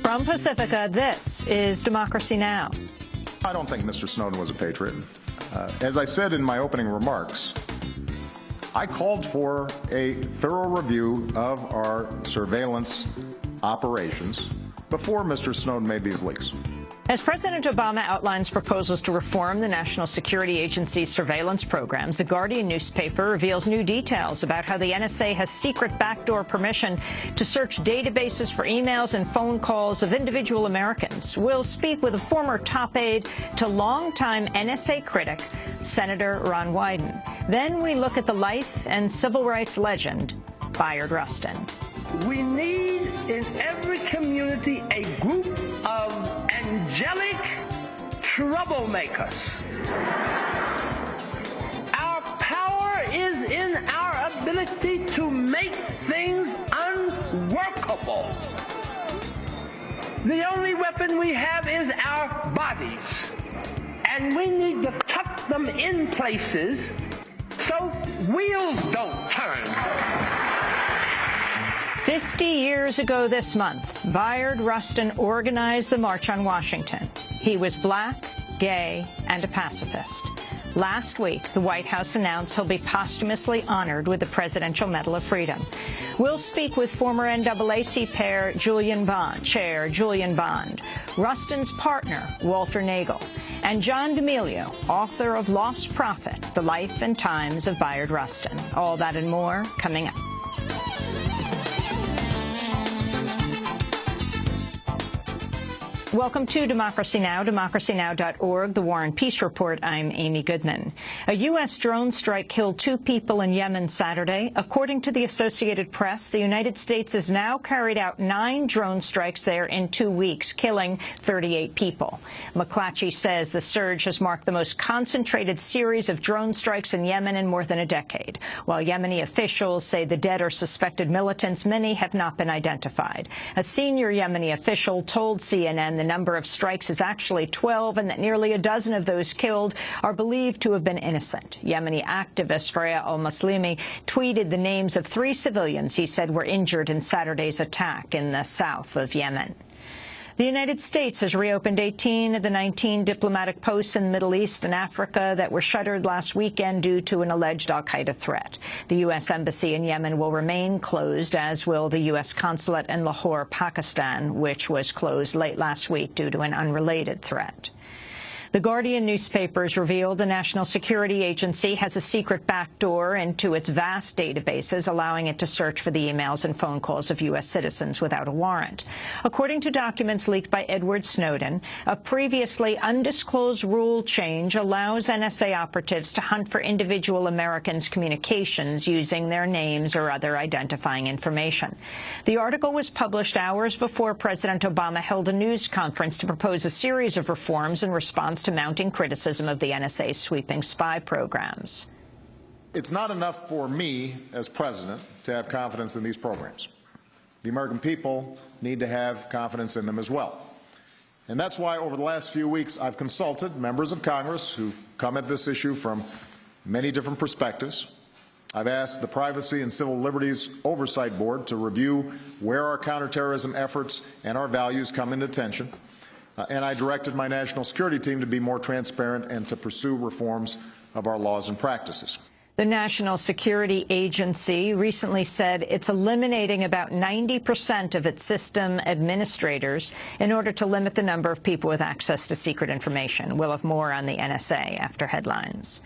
From Pacifica, this is Democracy Now! I don't think Mr. Snowden was a patriot. As I said in my opening remarks, I called for a thorough review of our surveillance operations before Mr. Snowden made these leaks. As President Obama outlines proposals to reform the National Security Agency's surveillance programs, The Guardian newspaper reveals new details about how the NSA has secret backdoor permission to search databases for emails and phone calls of individual Americans. We'll speak with a former top aide to longtime NSA critic, Senator Ron Wyden. Then we look at the life and civil rights legend, Bayard Rustin. We need in every community a group of angelic troublemakers. Our power is in our ability to make things unworkable. The only weapon we have is our bodies, and we need to tuck them in places so wheels don't turn. 50 years ago this month, Bayard Rustin organized the March on Washington. He was black, gay, and a pacifist. Last week, the White House announced he'll be posthumously honored with the Presidential Medal of Freedom. We'll speak with former NAACP Chair Julian Bond, Rustin's partner, Walter Nagel, and John D'Amelio, author of Lost Prophet, The Life and Times of Bayard Rustin. All that and more coming up. Welcome to Democracy Now!, democracynow.org, The War and Peace Report. I'm Amy Goodman. A U.S. drone strike killed 2 people in Yemen Saturday. According to the Associated Press, the United States has now carried out 9 drone strikes there in 2 weeks, killing 38 people. McClatchy says the surge has marked the most concentrated series of drone strikes in Yemen in more than a decade. While Yemeni officials say the dead are suspected militants, many have not been identified. A senior Yemeni official told CNN the number of strikes is actually 12 and that nearly a dozen of those killed are believed to have been innocent. Yemeni activist Faria al-Muslimi tweeted the names of 3 civilians he said were injured in Saturday's attack in the south of Yemen. The United States has reopened 18 of the 19 diplomatic posts in the Middle East and Africa that were shuttered last weekend due to an alleged al-Qaeda threat. The U.S. Embassy in Yemen will remain closed, as will the U.S. consulate in Lahore, Pakistan, which was closed late last week due to an unrelated threat. The Guardian newspapers revealed the National Security Agency has a secret backdoor into its vast databases, allowing it to search for the emails and phone calls of U.S. citizens without a warrant. According to documents leaked by Edward Snowden, a previously undisclosed rule change allows NSA operatives to hunt for individual Americans' communications using their names or other identifying information. The article was published hours before President Obama held a news conference to propose a series of reforms in response to mounting criticism of the NSA's sweeping spy programs. It's not enough for me as president to have confidence in these programs. The American people need to have confidence in them as well. And that's why over the last few weeks I've consulted members of Congress who come at this issue from many different perspectives. I've asked the Privacy and Civil Liberties Oversight Board to review where our counterterrorism efforts and our values come into tension. And I directed my national security team to be more transparent and to pursue reforms of our laws and practices. The National Security Agency recently said it's eliminating about 90% of its system administrators in order to limit the number of people with access to secret information. We'll have more on the NSA after headlines.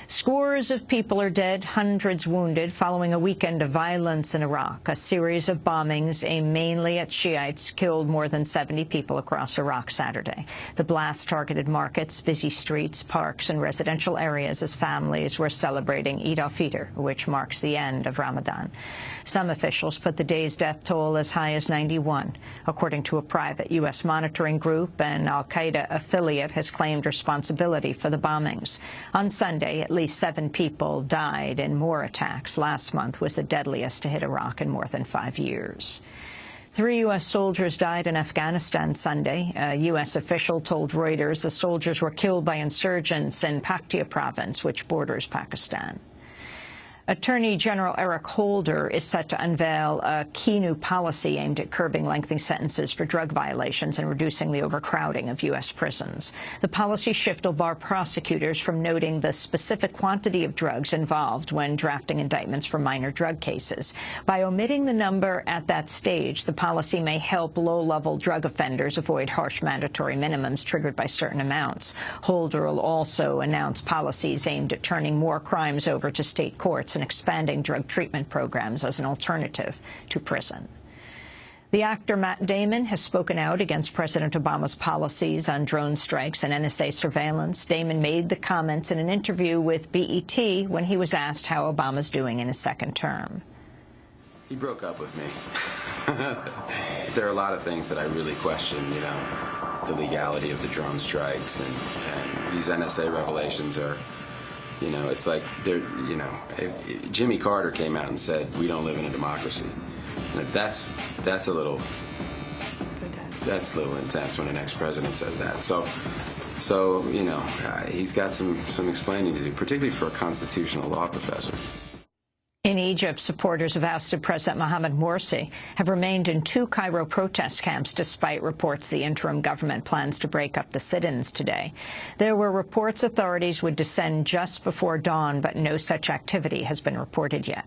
Scores of people are dead, hundreds wounded, following a weekend of violence in Iraq. A series of bombings aimed mainly at Shiites killed more than 70 people across Iraq Saturday. The blast targeted markets, busy streets, parks, and residential areas as families were celebrating Eid al-Fitr, which marks the end of Ramadan. Some officials put the day's death toll as high as 91. According to a private U.S. monitoring group, an al-Qaeda affiliate has claimed responsibility for the bombings. On Sunday, at least 7 people died in more attacks. Last month was the deadliest to hit Iraq in more than 5 years. 3 U.S. soldiers died in Afghanistan Sunday. A U.S. official told Reuters the soldiers were killed by insurgents in Paktia province, which borders Pakistan. Attorney General Eric Holder is set to unveil a key new policy aimed at curbing lengthy sentences for drug violations and reducing the overcrowding of U.S. prisons. The policy shift will bar prosecutors from noting the specific quantity of drugs involved when drafting indictments for minor drug cases. By omitting the number at that stage, the policy may help low-level drug offenders avoid harsh mandatory minimums triggered by certain amounts. Holder will also announce policies aimed at turning more crimes over to state courts and expanding drug treatment programs as an alternative to prison. The actor Matt Damon has spoken out against President Obama's policies on drone strikes and NSA surveillance. Damon made the comments in an interview with BET when he was asked how Obama's doing in his second term. He broke up with me. There are a lot of things that I really question, you know, the legality of the drone strikes, and these NSA revelations are, you know, it's like they're, you know, Jimmy Carter came out and said, we don't live in a democracy. And that's a little, that's a little intense when an ex-president says that. So you know, he's got some explaining to do, particularly for a constitutional law professor. In Egypt, supporters of ousted President Mohamed Morsi have remained in 2 Cairo protest camps despite reports the interim government plans to break up the sit-ins today. There were reports authorities would descend just before dawn, but no such activity has been reported yet.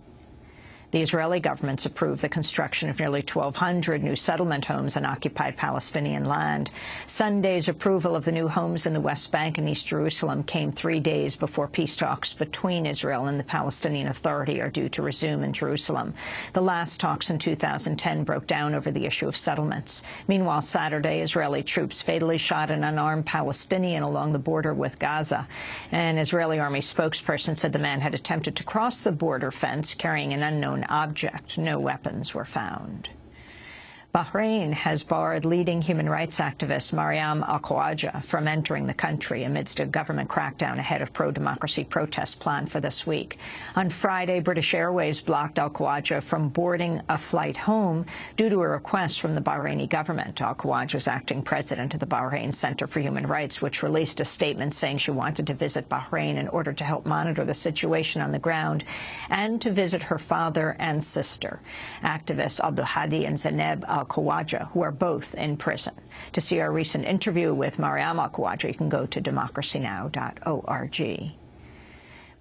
The Israeli government's approved the construction of nearly 1,200 new settlement homes on occupied Palestinian land. Sunday's approval of the new homes in the West Bank and East Jerusalem came 3 days before peace talks between Israel and the Palestinian Authority are due to resume in Jerusalem. The last talks in 2010 broke down over the issue of settlements. Meanwhile, Saturday, Israeli troops fatally shot an unarmed Palestinian along the border with Gaza. An Israeli army spokesperson said the man had attempted to cross the border fence carrying an unknown object. No weapons were found. Bahrain has barred leading human rights activist Mariam Al-Khawaja from entering the country amidst a government crackdown ahead of pro-democracy protests planned for this week. On Friday, British Airways blocked Al-Khawaja from boarding a flight home due to a request from the Bahraini government. Al-Khawaja is acting president of the Bahrain Center for Human Rights, which released a statement saying she wanted to visit Bahrain in order to help monitor the situation on the ground and to visit her father and sister. Activists Abdul Hadi and Zainab Al-Khawaja, who are both in prison. To see our recent interview with Mariam Al-Khawaja, you can go to democracynow.org.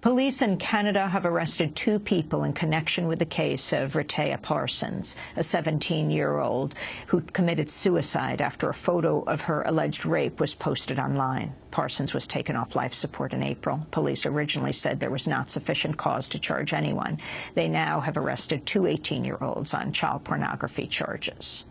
Police in Canada have arrested 2 people in connection with the case of Rehtaeh Parsons, a 17-year-old who committed suicide after a photo of her alleged rape was posted online. Parsons was taken off life support in April. Police originally said there was not sufficient cause to charge anyone. They now have arrested 2 18-year-olds on child pornography charges.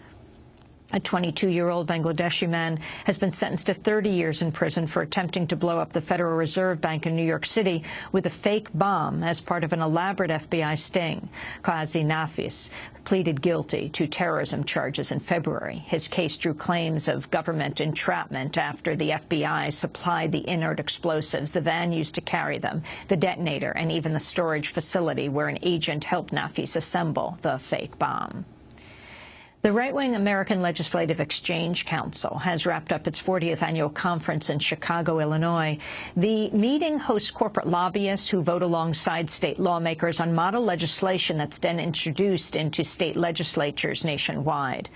A 22-year-old Bangladeshi man has been sentenced to 30 years in prison for attempting to blow up the Federal Reserve Bank in New York City with a fake bomb as part of an elaborate FBI sting. Qazi Nafis pleaded guilty to terrorism charges in February. His case drew claims of government entrapment after the FBI supplied the inert explosives, the van used to carry them, the detonator, and even the storage facility where an agent helped Nafis assemble the fake bomb. The right-wing American Legislative Exchange Council has wrapped up its 40th annual conference in Chicago, Illinois. The meeting hosts corporate lobbyists who vote alongside state lawmakers on model legislation that's then introduced into state legislatures nationwide.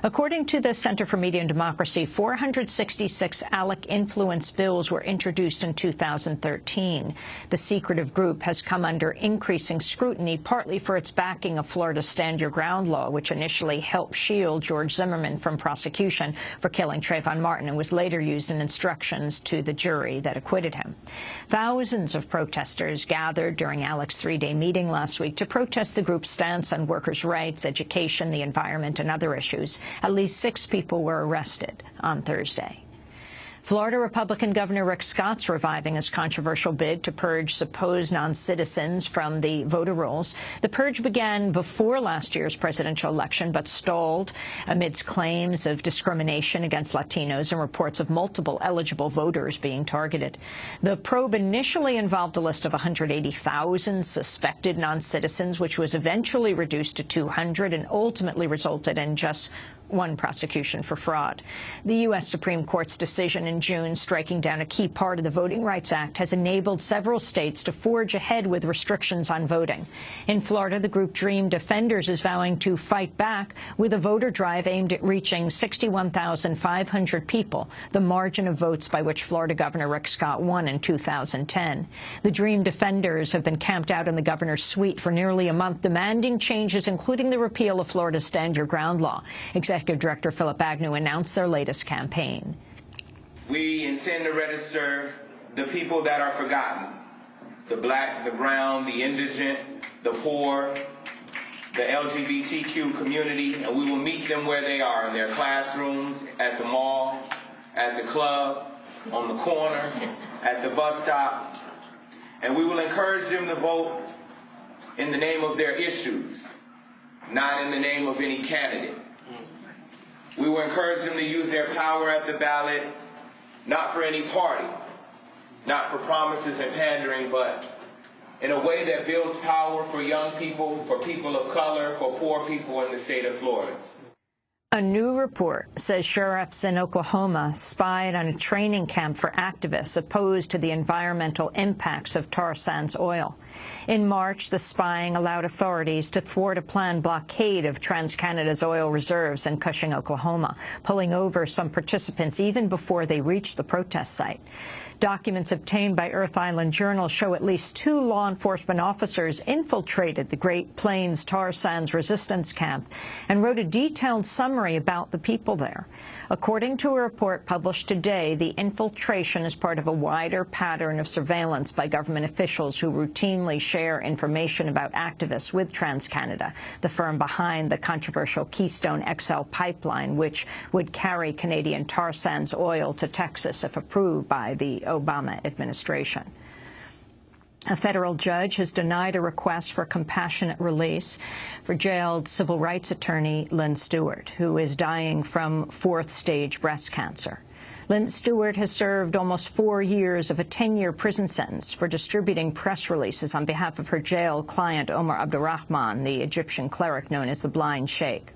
According to the Center for Media and Democracy, 466 ALEC influence bills were introduced in 2013. The secretive group has come under increasing scrutiny, partly for its backing of Florida's Stand Your Ground law, which initially helped shield George Zimmerman from prosecution for killing Trayvon Martin and was later used in instructions to the jury that acquitted him. Thousands of protesters gathered during ALEC's 3-day meeting last week to protest the group's stance on workers' rights, education, the environment, and other issues. At least 6 people were arrested on Thursday. Florida Republican Governor Rick Scott's reviving his controversial bid to purge supposed non-citizens from the voter rolls. The purge began before last year's presidential election, but stalled amidst claims of discrimination against Latinos and reports of multiple eligible voters being targeted. The probe initially involved a list of 180,000 suspected non-citizens, which was eventually reduced to 200 and ultimately resulted in just one prosecution for fraud. The U.S. Supreme Court's decision in June striking down a key part of the Voting Rights Act has enabled several states to forge ahead with restrictions on voting. In Florida, the group Dream Defenders is vowing to fight back with a voter drive aimed at reaching 61,500 people, the margin of votes by which Florida Governor Rick Scott won in 2010. The Dream Defenders have been camped out in the governor's suite for nearly a month, demanding changes, including the repeal of Florida's Stand Your Ground law. Executive Director Philip Agnew announced their latest campaign. We intend to register the people that are forgotten, the black, the brown, the indigent, the poor, the LGBTQ community, and we will meet them where they are, in their classrooms, at the mall, at the club, on the corner, at the bus stop, and we will encourage them to vote in the name of their issues, not in the name of any candidate. We will encourage them to use their power at the ballot, not for any party, not for promises and pandering, but in a way that builds power for young people, for people of color, for poor people in the state of Florida. A new report says sheriffs in Oklahoma spied on a training camp for activists opposed to the environmental impacts of tar sands oil. In March, the spying allowed authorities to thwart a planned blockade of TransCanada's oil reserves in Cushing, Oklahoma, pulling over some participants even before they reached the protest site. Documents obtained by Earth Island Journal show at least 2 law enforcement officers infiltrated the Great Plains tar sands resistance camp and wrote a detailed summary about the people there. According to a report published today, the infiltration is part of a wider pattern of surveillance by government officials who routinely share information about activists with TransCanada, the firm behind the controversial Keystone XL pipeline, which would carry Canadian tar sands oil to Texas if approved by the Obama administration. A federal judge has denied a request for compassionate release for jailed civil rights attorney Lynn Stewart, who is dying from 4th-stage breast cancer. Lynn Stewart has served almost 4 years of a 10-year prison sentence for distributing press releases on behalf of her jailed client Omar Abdurrahman, the Egyptian cleric known as the Blind Sheikh.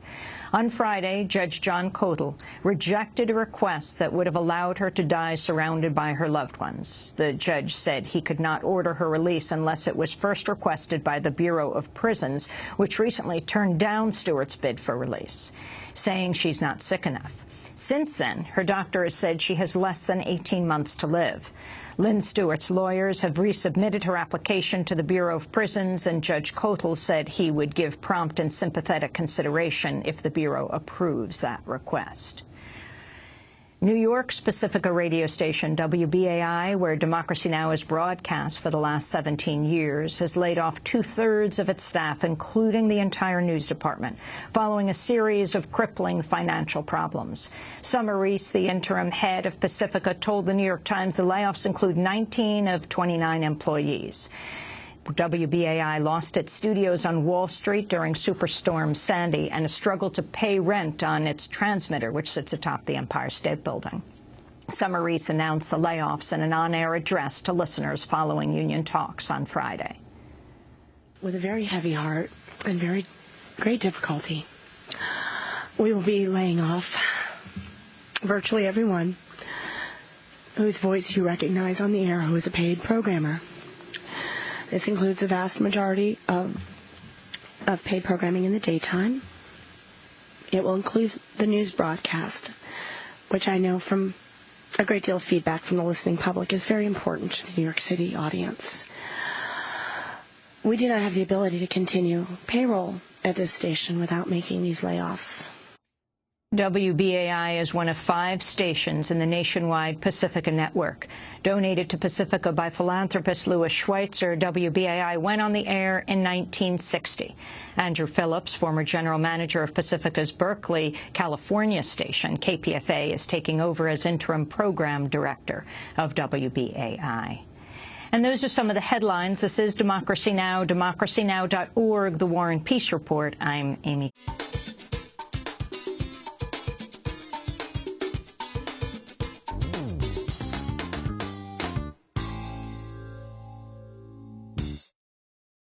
On Friday, Judge John Kotel rejected a request that would have allowed her to die surrounded by her loved ones. The judge said he could not order her release unless it was first requested by the Bureau of Prisons, which recently turned down Stewart's bid for release, saying she's not sick enough. Since then, her doctor has said she has less than 18 months to live. Lynn Stewart's lawyers have resubmitted her application to the Bureau of Prisons, and Judge Kotel said he would give prompt and sympathetic consideration if the Bureau approves that request. New York's Pacifica radio station WBAI, where Democracy Now! Is broadcast for the last 17 years, has laid off 2/3 of its staff, including the entire news department, following a series of crippling financial problems. Summer Reese, the interim head of Pacifica, told the New York Times the layoffs include 19 of 29 employees. WBAI lost its studios on Wall Street during Superstorm Sandy and has struggled to pay rent on its transmitter, which sits atop the Empire State Building. Summer Reese announced the layoffs in an on-air address to listeners following union talks on Friday. With a very heavy heart and very great difficulty, we will be laying off virtually everyone whose voice you recognize on the air who is a paid programmer. This includes the vast majority of paid programming in the daytime. It will include the news broadcast, which I know from a great deal of feedback from the listening public is very important to the New York City audience. We do not have the ability to continue payroll at this station without making these layoffs. WBAI is one of 5 stations in the nationwide Pacifica network. Donated to Pacifica by philanthropist Louis Schweitzer, WBAI went on the air in 1960. Andrew Phillips, former general manager of Pacifica's Berkeley, California station, KPFA, is taking over as interim program director of WBAI. And those are some of the headlines. This is Democracy Now!, democracynow.org, The War and Peace Report. I'm Amy.